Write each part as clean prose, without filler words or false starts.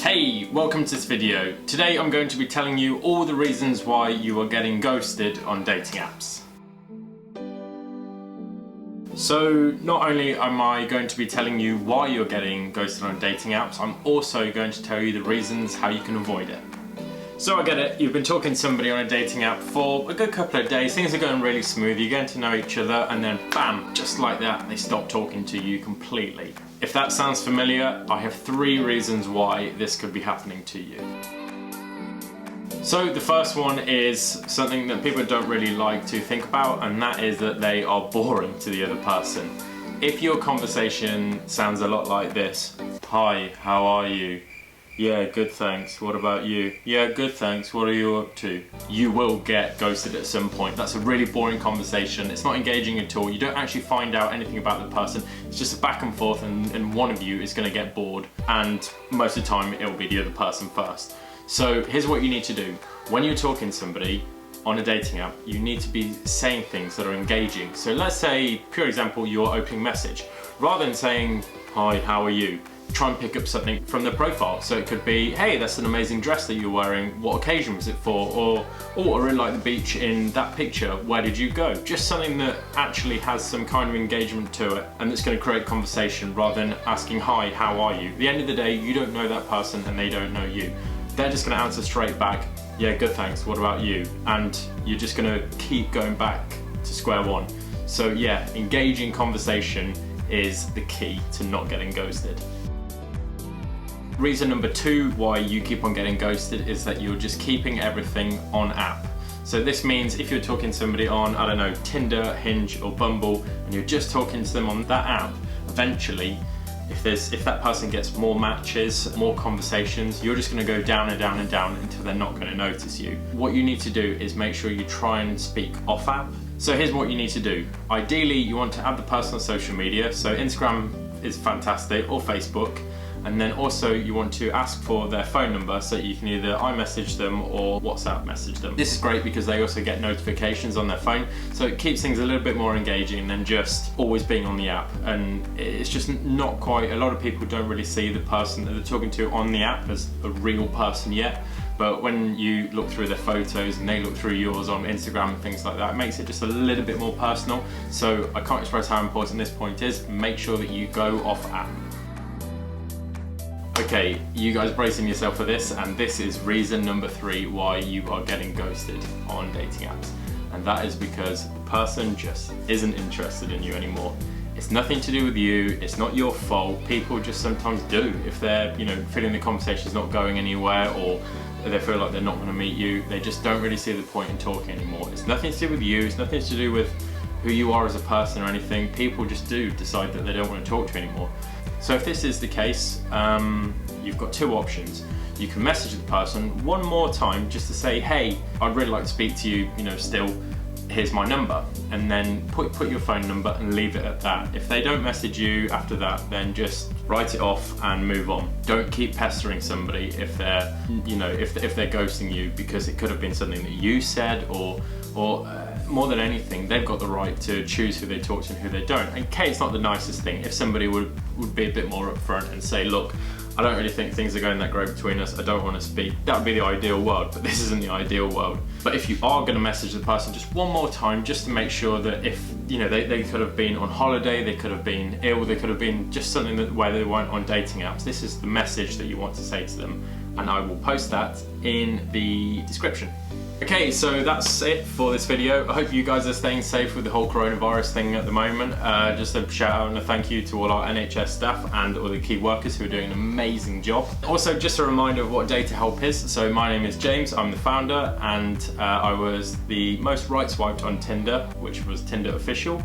Hey, welcome to this video. Today I'm going to be telling you all the reasons why you are getting ghosted on dating apps. So not only am I going to be telling you why you're getting ghosted on dating apps, I'm also going to tell you the reasons how you can avoid it. So I get it, you've been talking to somebody on a dating app for a good couple of days, things are going really smooth, you're getting to know each other, and then bam, just like that, they stop talking to you completely. If that sounds familiar, I have 3 reasons why this could be happening to you. So the first one is something that people don't really like to think about, and that is that they are boring to the other person. If your conversation sounds a lot like this: "Hi, how are you? Yeah, good thanks. What about you? Yeah, good thanks. What are you up to?" You will get ghosted at some point. That's a really boring conversation. It's not engaging at all. You don't actually find out anything about the person. It's just a back and forth, and one of you is going to get bored, and most of the time it will be the other person first. So here's what you need to do. When you're talking to somebody on a dating app, you need to be saying things that are engaging. So let's say, pure example, your opening message. Rather than saying, "Hi, how are you?" try and pick up something from the profile. So it could be, "Hey, that's an amazing dress that you're wearing. What occasion was it for?" Or, "Oh, I really like the beach in that picture. Where did you go?" Just something that actually has some kind of engagement to it, and that's going to create conversation rather than asking, "Hi, how are you?" At the end of the day, you don't know that person and they don't know you. They're just going to answer straight back, "Yeah, good thanks. What about you?" And you're just going to keep going back to square one. So yeah, engaging conversation is the key to not getting ghosted. Reason number 2 why you keep on getting ghosted is that you're just keeping everything on app. So this means if you're talking to somebody on, I don't know, Tinder, Hinge or Bumble, and you're just talking to them on that app, eventually, if that person gets more matches, more conversations, you're just going to go down and down and down until they're not going to notice you. What you need to do is make sure you try and speak off app. So here's what you need to do. Ideally, you want to add the person on social media. So Instagram is fantastic, or Facebook. And then also you want to ask for their phone number so you can either iMessage them or WhatsApp message them. This is great because they also get notifications on their phone, so it keeps things a little bit more engaging than just always being on the app. And it's just not quite, a lot of people don't really see the person that they're talking to on the app as a real person yet. But when you look through their photos and they look through yours on Instagram and things like that, it makes it just a little bit more personal. So I can't express how important this point is. Make sure that you go off app. Okay, you guys bracing yourself for this, and this is reason number 3 why you are getting ghosted on dating apps. And that is because the person just isn't interested in you anymore. It's nothing to do with you, it's not your fault. People just sometimes do. If they're, feeling the conversation's not going anywhere, or they feel like they're not going to meet you, they just don't really see the point in talking anymore. It's nothing to do with you, it's nothing to do with who you are as a person or anything. People just do decide that they don't want to talk to you anymore. So if this is the case, you've got 2 options. You can message the person one more time just to say, "Hey, I'd really like to speak to you, still, here's my number." And then put your phone number and leave it at that. If they don't message you after that, then just write it off and move on. Don't keep pestering somebody if they're, if they're ghosting you, because it could have been something that you said, or more than anything, they've got the right to choose who they talk to and who they don't. And it's not the nicest thing if somebody would be a bit more upfront and say, "Look, I don't really think things are going that great between us, I don't want to speak." That would be the ideal world, but this isn't the ideal world. But if you are going to message the person just one more time, just to make sure that if, they could have been on holiday, they could have been ill, they could have been just something where they weren't on dating apps, this is the message that you want to say to them. And I will post that in the description. Okay, so that's it for this video. I hope you guys are staying safe with the whole coronavirus thing at the moment. Just a shout out and a thank you to all our NHS staff and all the key workers who are doing an amazing job. Also, just a reminder of what Data Help is. So my name is James, I'm the founder, and I was the most right swiped on Tinder, which was Tinder Official.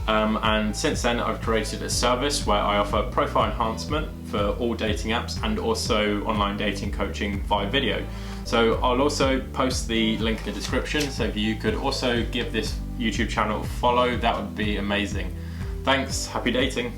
And since then I've created a service where I offer profile enhancement for all dating apps and also online dating coaching via video. So I'll also post the link in the description, so if you could also give this YouTube channel a follow, that would be amazing. Thanks, happy dating.